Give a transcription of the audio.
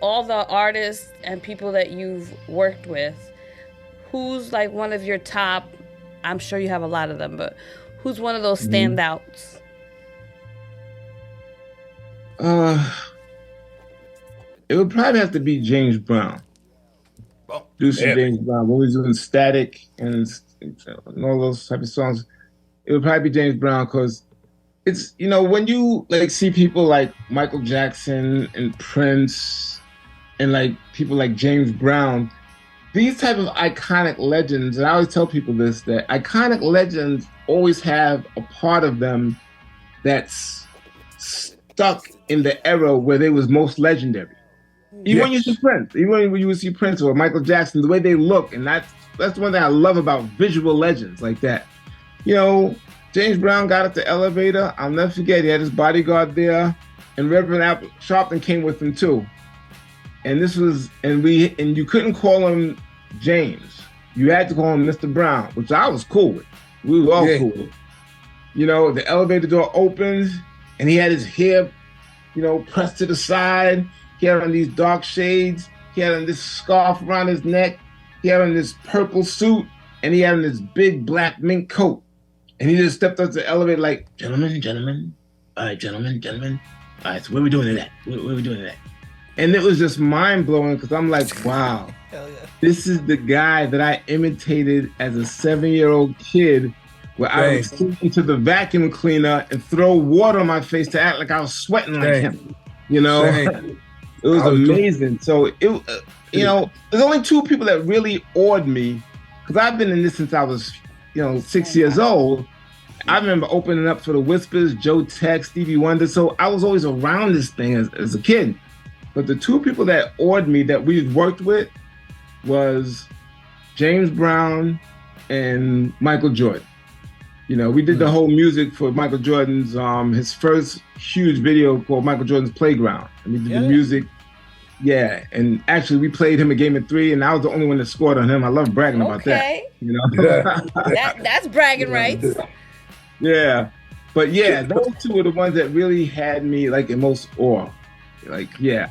all the artists and people that you've worked with, who's like one of your top? I'm sure you have a lot of them, but who's one of those Mhm. standouts? Uh, it would probably have to be James Brown. Oh, Do some really? James Brown when we was doing Static and all those type of songs. It would probably be James Brown because it's when you like see people like Michael Jackson and Prince and like people like James Brown, these type of iconic legends, and I always tell people this, that iconic legends always have a part of them that's stuck in the era where they was most legendary. Even when you see Yes. Prince, even when you see Prince or Michael Jackson, the way they look, and that's one thing I love about visual legends like that. You know, James Brown got up the elevator. I'll never forget. He had his bodyguard there, and Reverend Apple Sharpton came with him too. And this was, and you couldn't call him James. You had to call him Mr. Brown, which I was cool with. We were all Yeah. cool with. The elevator door opens, and he had his hair, pressed to the side. He had on these dark shades. He had on this scarf around his neck. He had on this purple suit, and he had on this big black mink coat. And he just stepped up to the elevator like, gentlemen, gentlemen, all right, gentlemen, gentlemen. All right, so what are we doing today? What are we doing today? And it was just mind blowing because I'm like, wow, Hell yeah. this is the guy that I imitated as a 7-year-old kid, where I would Dang. sit into the vacuum cleaner and throw water on my face to act like I was sweating like Dang. him. You know, Dang. it was I was doing- amazing. So there's only two people that really awed me because I've been in this since I was, 6 years old. I remember opening up for the Whispers, Joe Tex, Stevie Wonder. So I was always around this thing as a kid. But the two people that awed me that we've worked with was James Brown and Michael Jordan. We did the whole music for Michael Jordan's his first huge video called Michael Jordan's Playground. And we did the music. Yeah, and actually we played him a game of 3, and I was the only one that scored on him. I love bragging about that. Okay, that's bragging rights. Yeah. But yeah, those two are the ones that really had me like in most awe. Like, yeah.